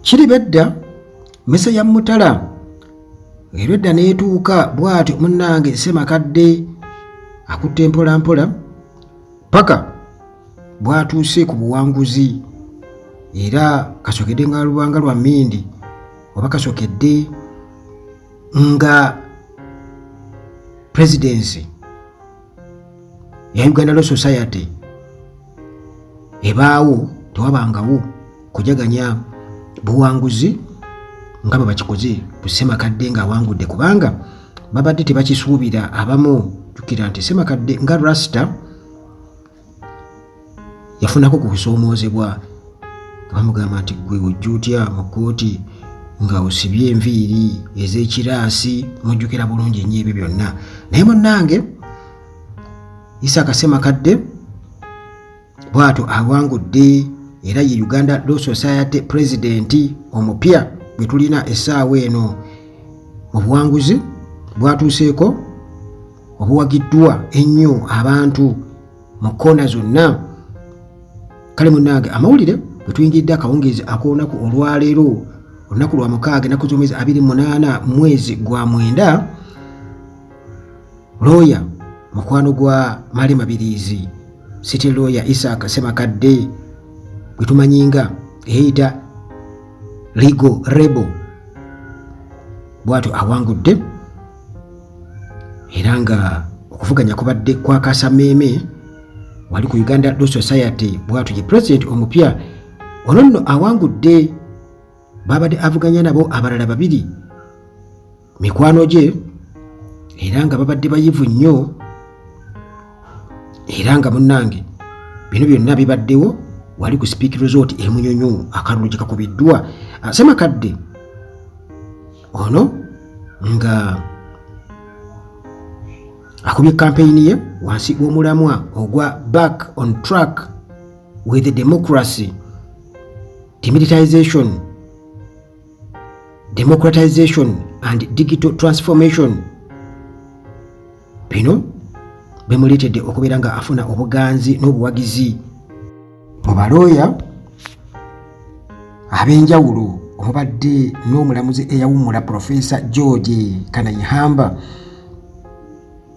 Kiribedda mesa ya Mutala eredda neetuuka bw'atyo munnange Ssemakadde akutte mpola mpola paka bw'atuuse ku buwanguzi era kasokedde nga lubanga lwa mmindi oba kasokedde nga presidency ya Uganda Law Society ebaawo tewabangawo kujaganya buwanguzi nga bwe bakikoze ku Ssemakadde ng'awangudde kubanga babadde tebakisuubira abamu jjukira nti Ssemakadde nga Rasta yafunako ku kusoomoozebwa bamugamba nti gwe ojja otya mu kkooti nga osibye enviiri ez'ekiraasi mujjukira bulungi nnyo ebyo byonna naye munnange Isaka Ssemakadde bw'atyo awangudde era ye Uganda Law Society President omupya gwe tulina essaawa eno mu buwanguzi bwatuuseeko obuwagiddwa ennyo abantu mu kkoona zonna. Kale munnange amawulire bwe tuyingidde akawungeezi ak'olunaku olwaleero olunaku lwa 6 ennaku z'omwezi 28 mwezi gwa 9 looya mukwano gwa Male Mabirizi City Lawyer Isaka Ssemakadde gwe tumanyi nga eyita Legal Rebel bw'atyo awangudde era nga okuvuganya kubadde kwa Kasameeme wali ku Uganda Law Society bw'atyo ye president omupya ono nno awangudde babadde avuganya nabo abalala 2 mikwano gye era nga babadde bayivu nnyo era nga munnange bino byonna bibaddewo wali ku Speak Resort e Munyonyo akalulu gye kakubiddwa. Ssemakadde ono nga akubye kampeyini ye wansi w'omulamwa ogwa Back on Track with the Democracy, Democratization and Digital Transformation. Bino bemuleetedde okubeera nga afuna obuganzi n'obuwagizi mu balooya ab'enjawulo omubadde n'omulamuzi eyawummula Professor George Kanayihamba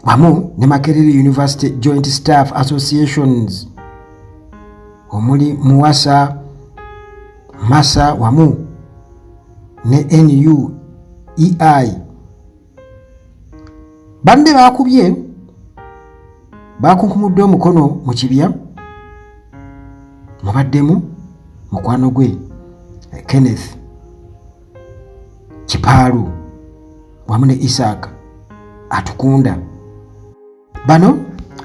wamu ne Makerere University Joint Staff Associations omuli Muwasa, Masa wamu ne NUEI. Bande bakubye bakunkumudde omukono mu kibya mubaddemu mukwano gwe Kenneth Kipaalu wamu ne Isaac Atukunda. Bano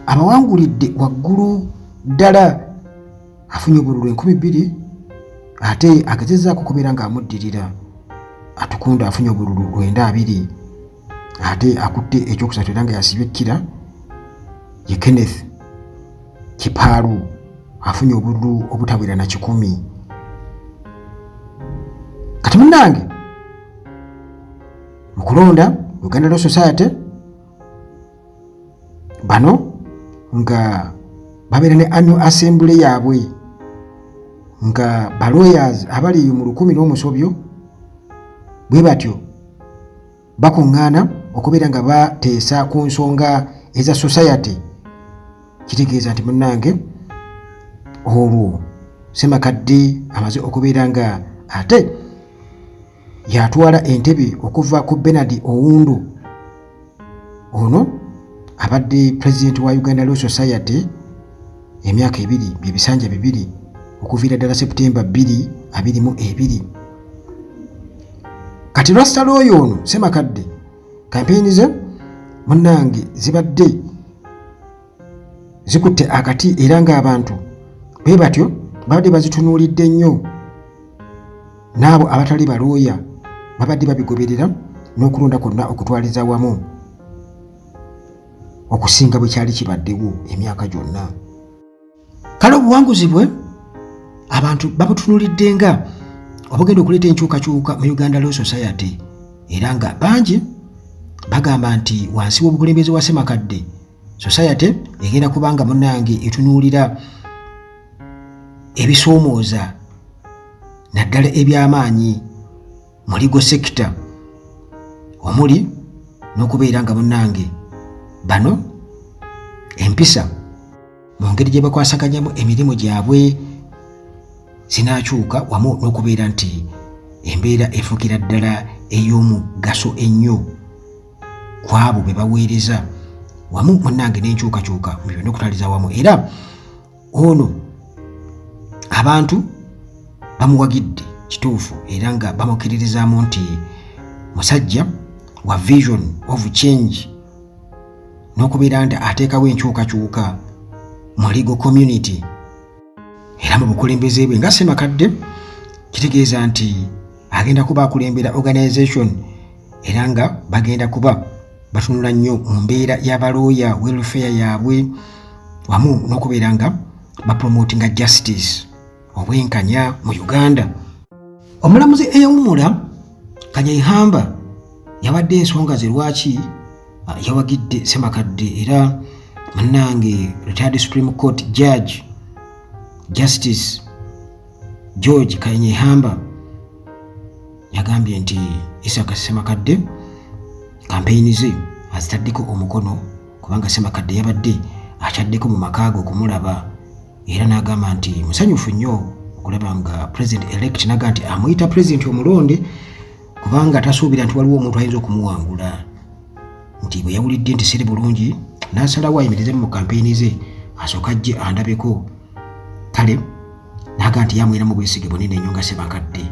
abawangulidde waggulu ddala afunye obululu 2000 ate agezezzaako kubeera ng'amuddirira Atukunda afunye obululu 920 ate akutte ekyokusatu era nga yasibye ekkira ye Kenneth Kipaalu afunye obululu obutawera na 10. Kati munnange mu kulonda Uganda Law Society bano nga babeera ne annual assembly yaabwe nga balawyers abali mu 10 n'omusobyo bwe batyo bakuŋŋaana okubeera nga bateesa ku nsonga eza society. Kitegeeza nti munnange olwo Ssemakadde amaze okubeera nga ate yatwala entebe okuva ku Bernard Owundu ono abadde president wa Uganda Law Society emyaka 2 bye bisanja 2 okuviira ddala September 2022. Kati Rasta lawyer ono Ssemakadde kampeyini ze munnange zibadde zikutte akati era ng'abantu bwe batyo babadde bazitunuulidde nnyo n'abo abatali balooya babadde babigoberera n'okulonda kwonna okutwaliza wamu okusinga bwe kyali kibaddewo emyaka gyonna. Kale obuwanguzi bwe abantu babutunuulidde nga obugenda okuleeta enkyukakyuka mu Uganda Law Society era nga bangi bagamba nti wansi w'obukulembeze wa Ssemakadde society egenda kubanga munnange etunuulira ebisoomooza naddala ebyamaanyi mu legal sector omuli n'okubeera nga munnange bano empisa mu ngeri gye bakwasaganyamu emirimu gyabwe sinaakyuka, wamu n'okubeera nti embeera efuukira ddala ey'omugaso ennyo ku abo be baweereza, wamu munnange n'enkyukakyuka mu byonna okutwaliza wamu. Era ono abantu bamuwagidde kituufu era nga bamukkiririzaamu nti musajja wa vision of change, n'okubeera nti ateekawo enkyukakyuka mu legal community era mu bukulembeze bwe nga Ssemakadde, kitegeeza nti agenda kuba akulembera organization era nga bagenda kuba batunula nnyo mu mbeera y'abalooya welfare yaabwe, wamu n'okubeera nga bapromotinga justice obwenkanya mu Uganda. Omulamuzi eyawumula Kanyaihamba yawadde ensonga ze lwaki yawagidde Ssemakadde, era munnange retired Supreme Court Judge Justice George Kanyaihamba yagambye nti Isaac Ssemakadde kampeyini ze azitaddeko omukono kubanga Ssemakadde yabadde akyaddeko mu makaago okumulaba, era n'agamba nti musanyufu nnyo okulaba nga president elect naga nti amuyita president omulonde kubanga tasuubira nti waliwo omuntu ayinza okumuwangula, nti bwe yawulidde nti siri bulungi n'asalawo ayimirize mu kampeyini ze asooka ajje andabeko. Kale naga nti yamwera mu bwesige bunene ennyo nga Ssemakadde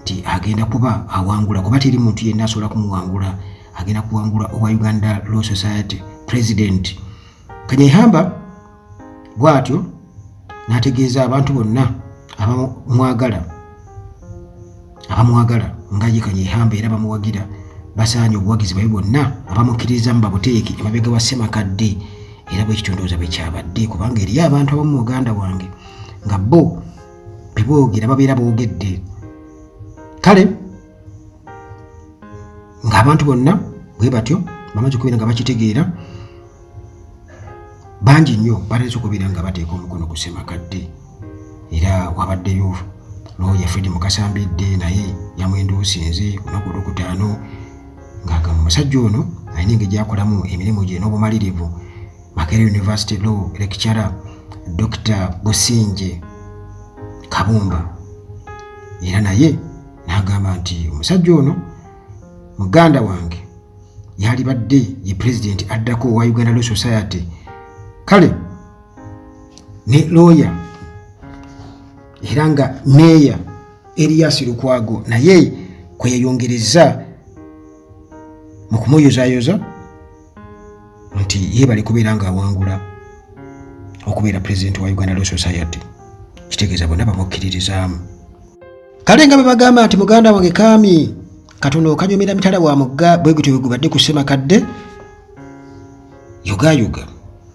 nti agenda kuba awangula, kuba teri muntu yenna asobola kumuwangula, agenda kuwangula owa Uganda Law Society president. Kanyaihamba bw'atyo n'ategeeza abantu bonna abamwagala nga ye Kanyaihamba era bamuwagira basaanye obuwagizi bwe bwonna abamukkirizamu babuteeki emabega wa Ssemakadde, era bwekityo ndowooza bwe kyabadde kubanga eriyo abantu abamu muganda wange nga bo beboogera babeera boogedde. Kale ng'abantu bonna bwe batyo bamaze okubeera nga bakitegeera, bangi nnyo batandise okubeera nga bateeka omukono ku Ssemakadde, era wabaddeyo looya Fred Mukasambidde naye yamwenduusinze olunaku olwokutaano ng'agamba omusajja ono alina engeri gy'akolamu emirimu gye n'obumalirivu. Makerere University Law lecturer Dr. Businje Kabumba era naye n'agamba nti omusajja ono muganda wange yalibadde ye president addako owa Uganda Law Society. Kale ne lawyer era nga meya Erias Lukwago naye kwe yayongereza mu kumuyozaayoza nti ye bali kubeera nga awangula okubeera president wa Uganda Law Society, kitegeeza bonna bamukkiririzaamu. Kale nga bagamba nti muganda wange kaami katono okanyomera mitala wa mugga bwe gutyo bwe gubadde ku Ssemakadde, yogayoga